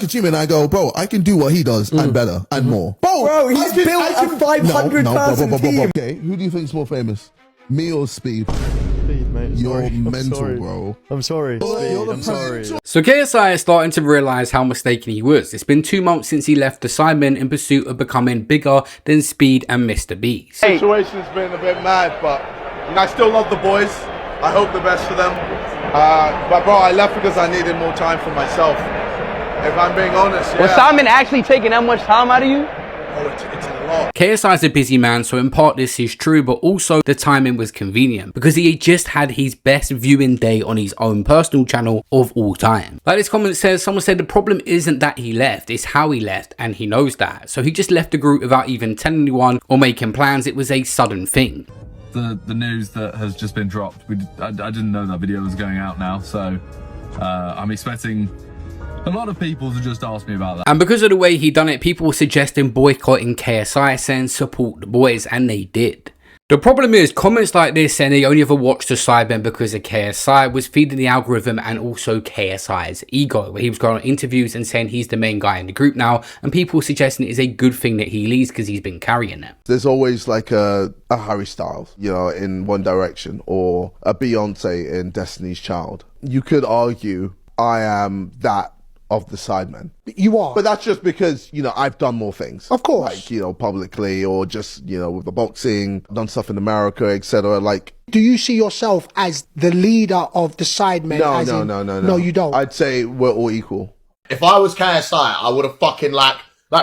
at him and I go, bro, I can do what he does and better and more. Bro, he's built a 500-person team. Okay, who do you think's more famous? Me or Speed? Speed, mate. You're mental, bro. I'm sorry. Speed, I'm sorry. So KSI is starting to realise how mistaken he was. It's been 2 months since he left the Sidemen in pursuit of becoming bigger than Speed and MrBeast. The situation's been a bit mad, but I still love the boys. I hope the best for them. But bro, I left because I needed more time for myself. If I'm being honest, yeah. Was Simon actually taking that much time out of you? Oh, it's a lot. KSI is a busy man, so in part this is true, but also the timing was convenient because he had just had his best viewing day on his own personal channel of all time. Like this comment says, someone said the problem isn't that he left, it's how he left, and he knows that. So he just left the group without even telling anyone or making plans. It was a sudden thing. The news that has just been dropped, I didn't know that video was going out now, so I'm expecting a lot of people to just ask me about that. And because of the way he done it, people were suggesting boycotting KSI, saying support the boys, and they did. The problem is, comments like this saying they only ever watched the Sidemen because of KSI was feeding the algorithm and also KSI's ego, where he was going on interviews and saying he's the main guy in the group now, and people suggesting it is a good thing that he leaves because he's been carrying it. There's always like a Harry Styles, you know, in One Direction, or a Beyonce in Destiny's Child. You could argue I am that of the Sidemen. You are. But that's just because, you know, I've done more things. Of course. Like, you know, publicly, or just, you know, with the boxing, done stuff in America, etc. Like, do you see yourself as the leader of the Sidemen? No. No, you don't. I'd say we're all equal. If I was KSI, I would have fucking like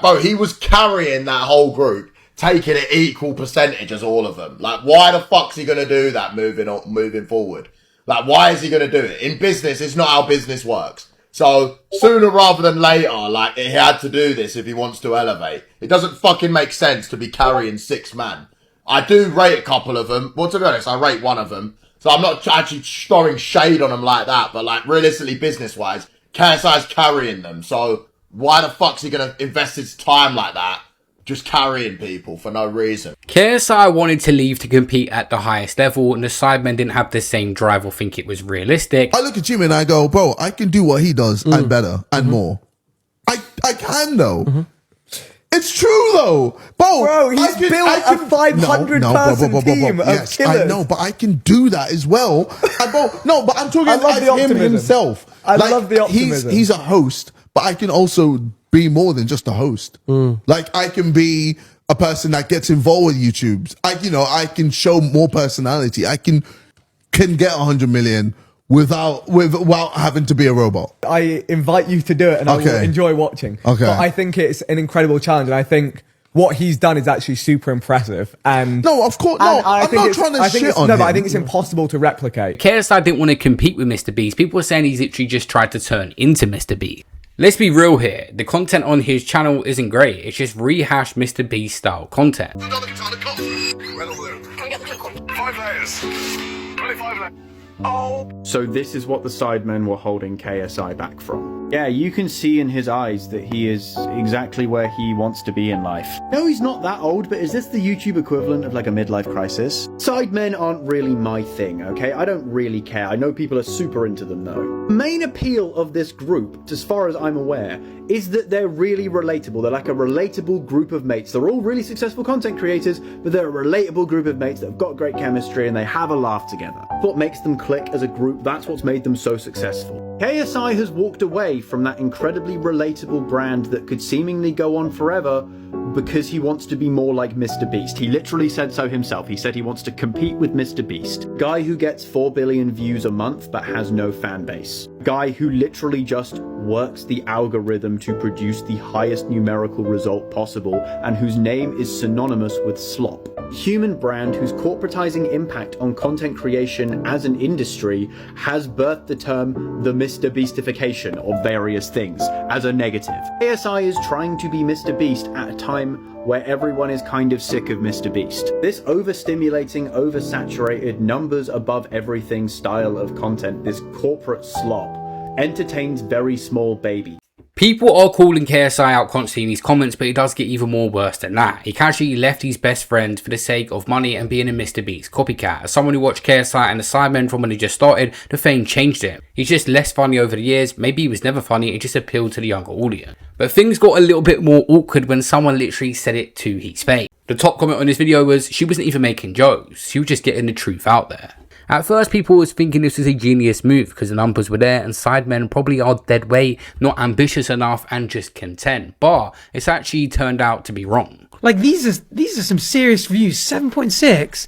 bro, he was carrying that whole group, taking an equal percentage as all of them. Like, why the fuck's he gonna do that moving forward? Like, why is he gonna do it? In business, it's not how business works. So, sooner rather than later, like, he had to do this if he wants to elevate. It doesn't fucking make sense to be carrying 6 man. I do rate a couple of them. Well, to be honest, I rate one of them. So I'm not actually throwing shade on them like that. But, like, realistically, business-wise, KSI's carrying them. So, why the fuck's he going to invest his time like that? Just carrying people for no reason. KSI wanted to leave to compete at the highest level, and the Sidemen didn't have the same drive or think it was realistic. I look at him and I go, bro, I can do what he does and better and more. I can though. It's true though. Bro, he's built a 500-person team of killers. I know, but I can do that as well. But I'm talking about him himself. I love the optimism. He's a host, but I can also be more than just a host. Like, I can be a person that gets involved with YouTubes. I can show more personality. I can get 100 million without having to be a robot. I invite you to do it, and I will enjoy watching. Okay. But I think it's an incredible challenge, and I think what he's done is actually super impressive. And no, of course, no. I'm not trying to shit on him. But I think it's impossible to replicate. KSI didn't want to compete with MrBeast. People were saying he's literally just tried to turn into MrBeast. Let's be real here, the content on his channel isn't great, it's just rehashed MrBeast style content. So this is what the Sidemen were holding KSI back from. Yeah, you can see in his eyes that he is exactly where he wants to be in life. No, he's not that old, but is this the YouTube equivalent of like a midlife crisis? Sidemen aren't really my thing, okay? I don't really care. I know people are super into them though. The main appeal of this group, as far as I'm aware, is that they're really relatable. They're like a relatable group of mates. They're all really successful content creators, but they're a relatable group of mates that have got great chemistry and they have a laugh together. What makes them click as a group, that's what's made them so successful. KSI has walked away from that incredibly relatable brand that could seemingly go on forever because he wants to be more like MrBeast. He literally said so himself. He said he wants to compete with MrBeast. Guy who gets 4 billion views a month but has no fan base. Guy who literally just works the algorithm to produce the highest numerical result possible and whose name is synonymous with slop. Human brand whose corporatizing impact on content creation as an industry has birthed the term the MrBeastification of various things as a negative. KSI is trying to be MrBeast at a time where everyone is kind of sick of MrBeast. This overstimulating, oversaturated, numbers above everything style of content, this corporate slop, entertains very small babies. People are calling KSI out constantly in these comments, but it does get even more worse than that. He casually left his best friend for the sake of money and being a MrBeast copycat. As someone who watched KSI and the Sidemen from when he just started, the fame changed him. He's just less funny over the years. Maybe he was never funny, it just appealed to the younger audience. But things got a little bit more awkward when someone literally said it to his face. The top comment on this video was, she wasn't even making jokes, she was just getting the truth out there. At first, people was thinking this was a genius move because the numbers were there and Sidemen probably are dead weight, not ambitious enough and just content. But it's actually turned out to be wrong. Like these are some serious views. 7.6.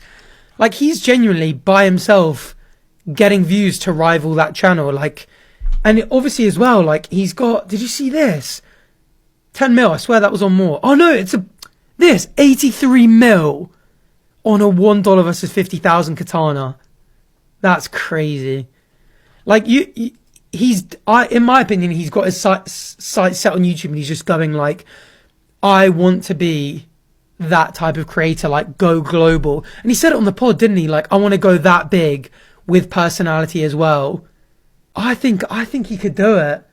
Like he's genuinely by himself getting views to rival that channel. Like, and obviously as well, like he's got, did you see this? 10 mil, I swear that was on more. Oh no, it's this 83 mil on a $1 versus 50,000 katana. That's crazy. Like in my opinion, he's got his sight set on YouTube and he's just going like, I want to be that type of creator, like go global. And he said it on the pod, didn't he? Like, I want to go that big with personality as well. I think he could do it.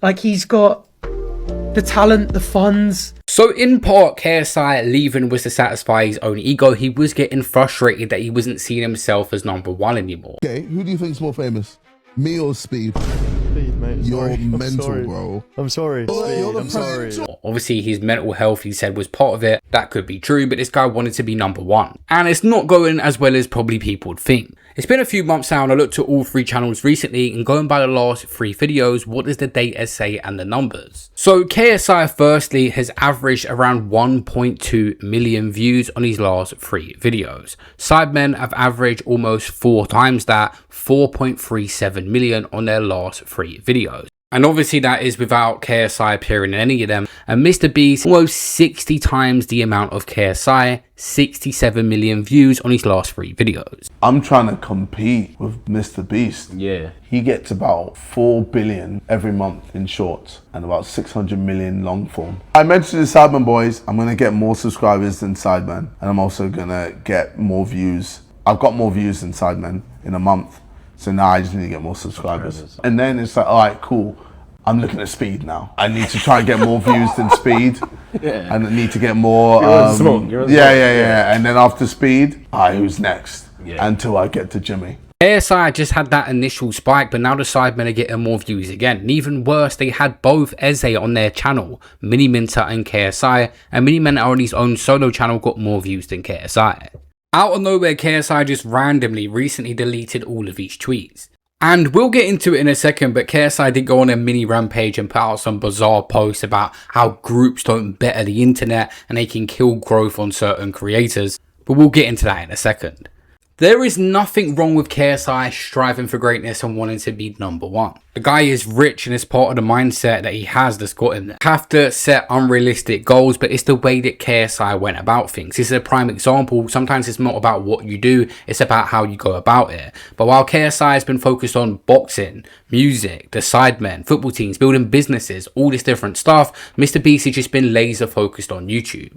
Like he's got the talent, the funds. So in part, KSI leaving was to satisfy his own ego. He was getting frustrated that he wasn't seeing himself as #1 anymore. Okay, who do you think is more famous? Me or Speed? Speed, mate. You're Sorry. mental, bro. I'm sorry. Speed, I'm sorry. Obviously, his mental health, he said, was part of it. That could be true, but this guy wanted to be #1. And it's not going as well as probably people would think. It's been a few months now and I looked at all 3 channels recently and going by the last 3 videos, what does the data say and the numbers? So KSI firstly has averaged around 1.2 million views on his last 3 videos. Sidemen have averaged almost 4 times that, 4.37 million on their last 3 videos. And obviously that is without KSI appearing in any of them. And MrBeast almost 60 times the amount of KSI, 67 million views on his last 3 videos. I'm trying to compete with MrBeast. Yeah. He gets about 4 billion every month in shorts and about 600 million long form. I mentioned the Sidemen boys, I'm going to get more subscribers than Sidemen. And I'm also going to get more views. I've got more views than Sidemen in a month. So now I just need to get more subscribers. And then it's like, all right, cool. I'm looking at Speed now. I need to try and get more views than Speed. Yeah. And I need to get more. Yeah. And then after Speed, who's next? Yeah. Until I get to Jimmy. KSI just had that initial spike, but now the Sidemen are getting more views again. And even worse, they had both Eze on their channel, Mini-Minter and KSI. And Mini-Minter on his own solo channel got more views than KSI. Out of nowhere, KSI just randomly recently deleted all of his tweets. And we'll get into it in a second, but KSI did go on a mini rampage and put out some bizarre posts about how groups don't better the internet and they can kill growth on certain creators. But we'll get into that in a second. There is nothing wrong with KSI striving for greatness and wanting to be #1. The guy is rich and it's part of the mindset that he has that's got him there. Have to set unrealistic goals, but it's the way that KSI went about things. This is a prime example. Sometimes it's not about what you do, it's about how you go about it. But while KSI has been focused on boxing, music, the Sidemen, football teams, building businesses, all this different stuff, MrBeast has just been laser focused on YouTube.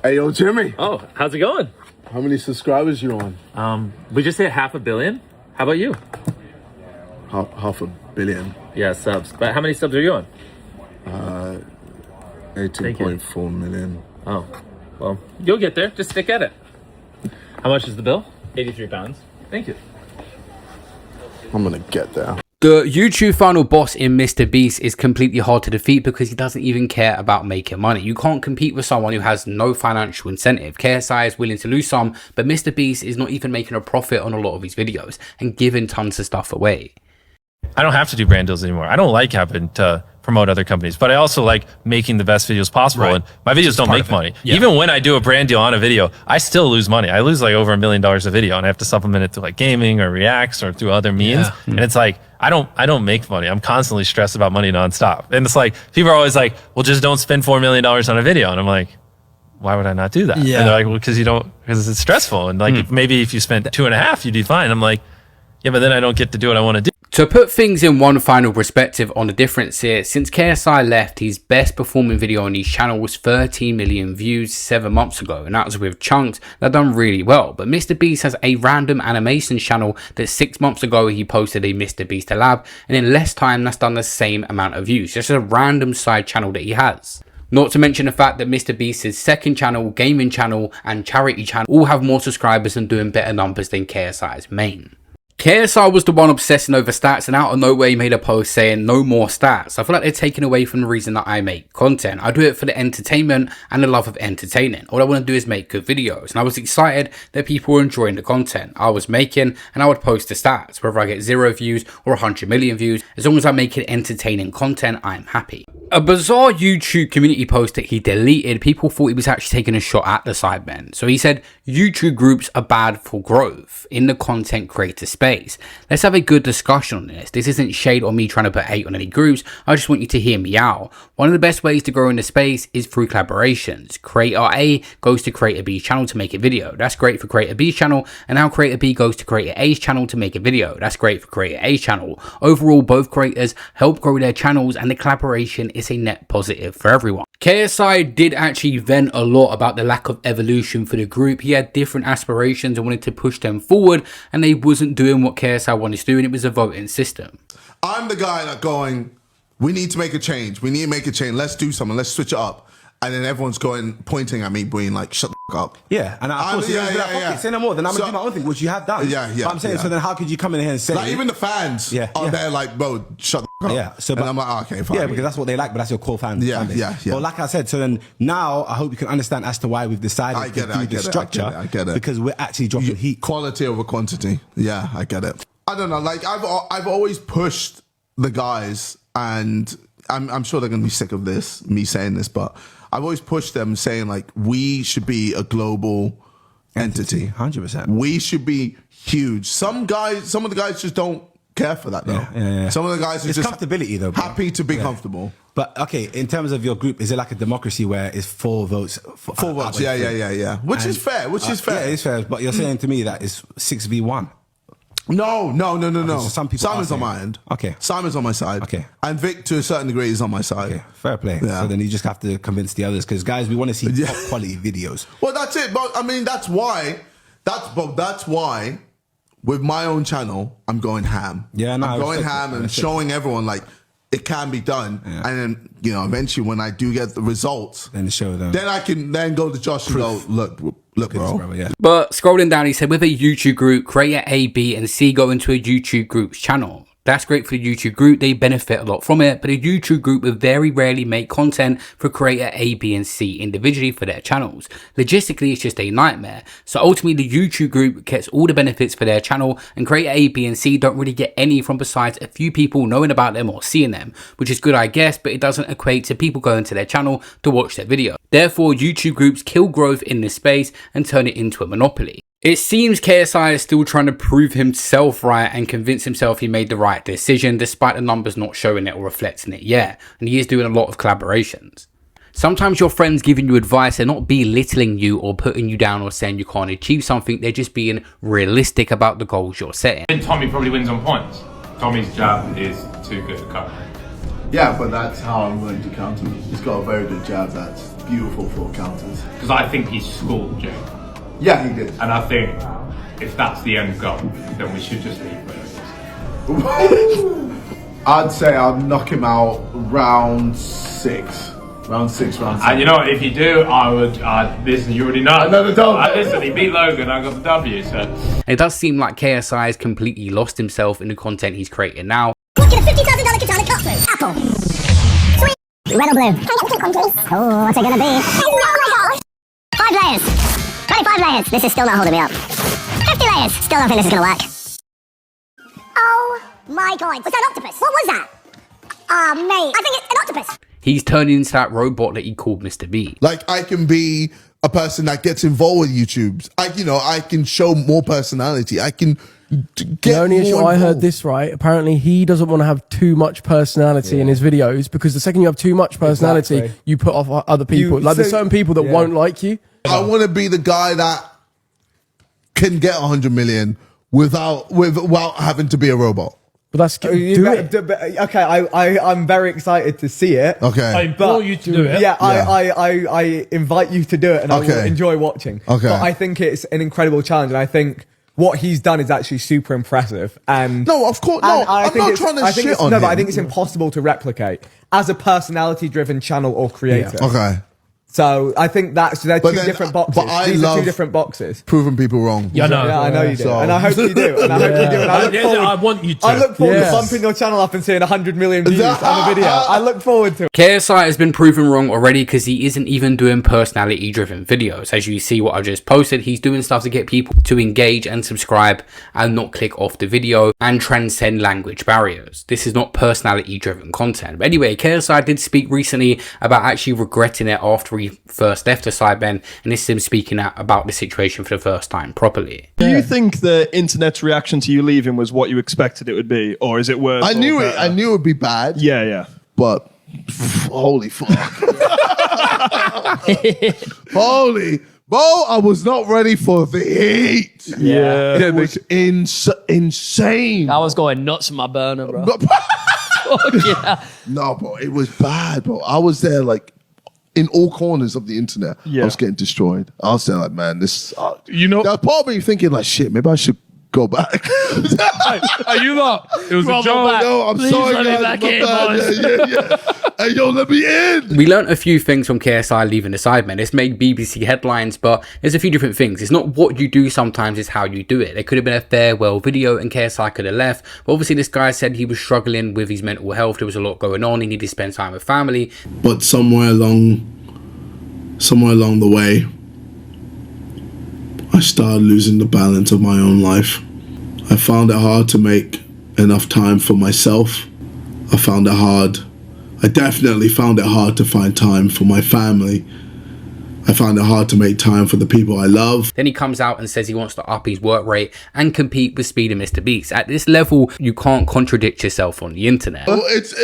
Hey, yo, Jimmy. Oh, how's it going? How many subscribers you on? We just hit 500 million. How about you? Half a billion. Yeah, subs. But how many subs are you on? 18.4 million. Oh, well, you'll get there. Just stick at it. How much is the bill? 83 pounds. Thank you. I'm gonna get there. The YouTube final boss in MrBeast is completely hard to defeat because he doesn't even care about making money. You can't compete with someone who has no financial incentive. KSI is willing to lose some, but MrBeast is not even making a profit on a lot of his videos and giving tons of stuff away. I don't have to do brand deals anymore. I don't like having to promote other companies, but I also like making the best videos possible. Right. And my videos don't make money. Yeah. Even when I do a brand deal on a video, I still lose money. I lose like over $1 million a video and I have to supplement it through like gaming or reacts or through other means. Yeah. And it's like, I don't make money. I'm constantly stressed about money nonstop. And it's like, people are always like, well, just don't spend $4 million on a video. And I'm like, why would I not do that? Yeah. And they're like, well, because it's stressful. And like, maybe if you spent 2.5, you'd be fine. I'm like, yeah, but then I don't get to do what I want to do. To put things in one final perspective on the difference here, since KSI left, his best performing video on his channel was 13 million views 7 months ago, and that was with Chunks that done really well. But MrBeast has a random animation channel that 6 months ago he posted a MrBeast collab, and in less time that's done the same amount of views. Just a random side channel that he has. Not to mention the fact that MrBeast's second channel, gaming channel and charity channel all have more subscribers and doing better numbers than KSI's main. KSI was the one obsessing over stats, and out of nowhere he made a post saying no more stats. I feel like they're taken away from the reason that I make content. I do it for the entertainment and the love of entertaining. All I want to do is make good videos, and I was excited that people were enjoying the content I was making, and I would post the stats. Whether I get 0 views or 100 million views, as long as I'm making entertaining content, I'm happy. A bizarre YouTube community post that he deleted, people thought he was actually taking a shot at the Sidemen. So he said, YouTube groups are bad for growth in the content creator space. Let's have a good discussion on this. This isn't shade on me trying to put hate on any groups. I just want you to hear me out. One of the best ways to grow in the space is through collaborations. Creator A goes to Creator B's channel to make a video. That's great for Creator B's channel. And now Creator B goes to Creator A's channel to make a video. That's great for Creator A's channel. Overall, both creators help grow their channels, and the collaboration is a net positive for everyone. KSI did actually vent a lot about the lack of evolution for the group. He had different aspirations and wanted to push them forward, and they wasn't doing what KSI wanted to do, and it was a voting system. I'm the guy that going, we need to make a change. We need to make a change. Let's do something. Let's switch it up. And then everyone's pointing at me, being like, shut the f up. Yeah, and of course, say no more, then I'm going to do my own thing, which you have done. Yeah. But I'm saying, so then how could you come in here and say... Like, even the fans are there like, bro, shut the f up. Yeah, so, and I'm like, oh, okay, fine. Yeah, because that's what they like, but that's your core fan base. Yeah. Well, like I said, so then now I hope you can understand as to why we've decided to do this structure. I get it. Because we're actually dropping heat. Quality over quantity. Yeah, I get it. I don't know, like, I've always pushed the guys, and I'm sure they're going to be sick of this, me saying this, but I've always pushed them saying, like, we should be a global entity. 100%. We should be huge. Some of the guys just don't care for that, though. Yeah. Some of the guys are just comfortability, though, bro. Happy to be comfortable. But, okay, in terms of your group, is it like a democracy where it's 4 votes? 4 votes, yeah. Which is fair, Yeah, it's fair, but you're saying to me that it's 6v1. No. So some people Simon's on my end. Okay. Simon's on my side. Okay. And Vic, to a certain degree, is on my side. Okay. Fair play. Yeah. So then you just have to convince the others, because guys, we want to see top quality videos. Well, that's it. But I mean, that's why with my own channel, I'm going ham. Yeah, no, I'm going ham and showing everyone, like, it can be done. Yeah. And then, you know, eventually when I do get the results, then show them. Then I can then go to Josh and go, look, bro. Yeah. But scrolling down, he said, with a YouTube group, Creator A, B, and C go into a YouTube group's channel. That's great for the YouTube group. They benefit a lot from it, but a YouTube group will very rarely make content for Creator A, B, and C individually for their channels. Logistically, it's just a nightmare. So ultimately, the YouTube group gets all the benefits for their channel, and Creator A, B, and C don't really get any from besides a few people knowing about them or seeing them, which is good, I guess, but it doesn't equate to people going to their channel to watch their video. Therefore, YouTube groups kill growth in this space and turn it into a monopoly. It seems KSI is still trying to prove himself right and convince himself he made the right decision, despite the numbers not showing it or reflecting it yet, and he is doing a lot of collaborations. Sometimes your friends giving you advice, they're not belittling you or putting you down or saying you can't achieve something, they're just being realistic about the goals you're setting. And Tommy probably wins on points. Tommy's jab is too good to cut. Yeah, but that's how I'm going to counter. He's got a very good jab that's beautiful for counters. Because I think he's schooled Jay. Yeah, he did. And I think if that's the end goal, then we should just leave where it is. I'd say I'll knock him out round 6. Round 6, round 7. And you know what, if you do, I would, listen, you already know. Another dog. Listen, he beat Logan, I got the W, so. It does seem like KSI has completely lost himself in the content he's creating now. Look at a $50,000 katana cut through. Apple. Sweet. Red or blue? Oh, what's it gonna be? Oh my God. 5 layers. 25 layers. This is still not holding me up. 50 layers. Still don't think this is gonna work. Oh my God. Was that an octopus? What was that? Mate. I think it's an octopus. He's turning into that robot that he called MrBeast. Like, I can be a person that gets involved with YouTubes. I can show more personality. I can get the only issue more I heard involved. this right. Apparently, he doesn't want to have too much personality in his videos, because the second you have too much personality, you put off other people. Like, there's certain people that won't like you. I want to be the guy that can get 100 million without having to be a robot. But that's okay. I'm very excited to see it. Okay. I implore you to do it. Yeah, I invite you to do it, and I will enjoy watching. Okay. But I think it's an incredible challenge, and I think what he's done is actually super impressive. And no, of course, no. I'm not trying to shit on him. But I think it's impossible to replicate as a personality-driven channel or creator. Yeah. Okay. So I think they're two different boxes. But These are two different boxes. Proving people wrong. Yeah, I know you do, and I hope you do, and I hope you do. And I want you to. I look forward to bumping your channel up and seeing 100 million views on a video. I look forward to it. KSI has been proven wrong already because he isn't even doing personality-driven videos. As you see what I just posted, he's doing stuff to get people to engage and subscribe and not click off the video and transcend language barriers. This is not personality-driven content. But anyway, KSI did speak recently about actually regretting it after he first left the Sidemen, and this is him speaking out about the situation for the first time properly. Do you think the internet's reaction to you leaving was what you expected it would be, or is it worse? I knew it would be bad. Yeah. But holy fuck. Holy Bo, I was not ready for the heat. Yeah. It was insane. I was going nuts in my burner, bro. Yeah. No, bro, it was bad, bro. I was there like in all corners of the internet. I was getting destroyed. I was there like, man, this. You know, there's part of me thinking like, shit, maybe I should go back. Are you not? It was a joke. No, I'm Please sorry, let me guys. back My in, bad. boys. Yeah. Hey, yo, let me in. We learnt a few things from KSI leaving the Sidemen. It's made BBC headlines, but there's a few different things. It's not what you do sometimes, it's how you do it. There could have been a farewell video and KSI could have left. But obviously this guy said he was struggling with his mental health. There was a lot going on. He needed to spend time with family. But somewhere along the way, I started losing the balance of my own life. I found it hard to make enough time for myself. I definitely found it hard to find time for my family. I found it hard to make time for the people I love. Then he comes out and says he wants to up his work rate and compete with Speed and MrBeast. At this level, you can't contradict yourself on the internet. Well, it's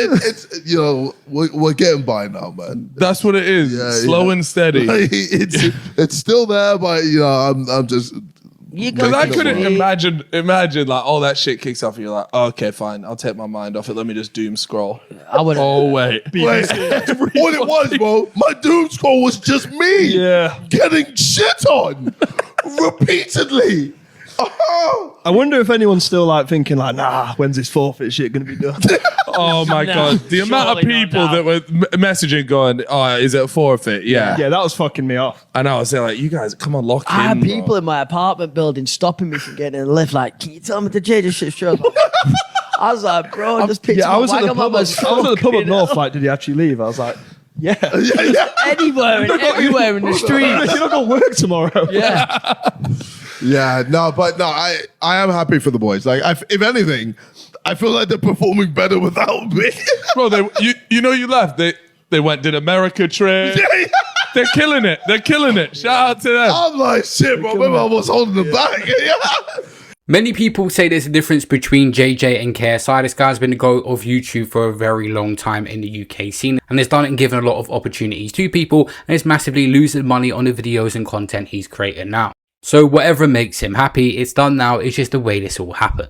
you know, we're getting by now, man. That's what it is. Yeah, slow and steady. It's still there, but you know, I'm just. Because I couldn't imagine like all that shit kicks off and you're like, oh, okay, fine, I'll take my mind off it. Let me just doom scroll. I would. Oh wait. What it was, bro? My doom scroll was just me. Yeah. Getting shit on repeatedly. I wonder if anyone's still like thinking like, nah, when's this forfeit shit gonna be done? Oh my god, the amount of people that were messaging going, oh, is it a forfeit? Yeah, that was fucking me off. And I was there like, you guys, come on, lock in. I had people in my apartment building stopping me from getting in the lift. Like, can you tell me to change this shit straight? I was like, bro, just picture I was at the pub up north. Like, did he actually leave? I was like, yeah. Anywhere and everywhere in the street. You're not gonna work tomorrow. Yeah. Yeah, I am happy for the boys. Like, if anything, I feel like they're performing better without me. Bro, you left. They went, did America trip. Yeah. They're killing it. They're killing it. Shout out to them. I'm like, shit, bro. Maybe I was holding them back. Many people say there's a difference between JJ and KSI. This guy's been the GOAT of YouTube for a very long time in the UK scene and has done it and given a lot of opportunities to people and is massively losing money on the videos and content he's creating now. So whatever makes him happy, it's done now. It's just the way this all happened.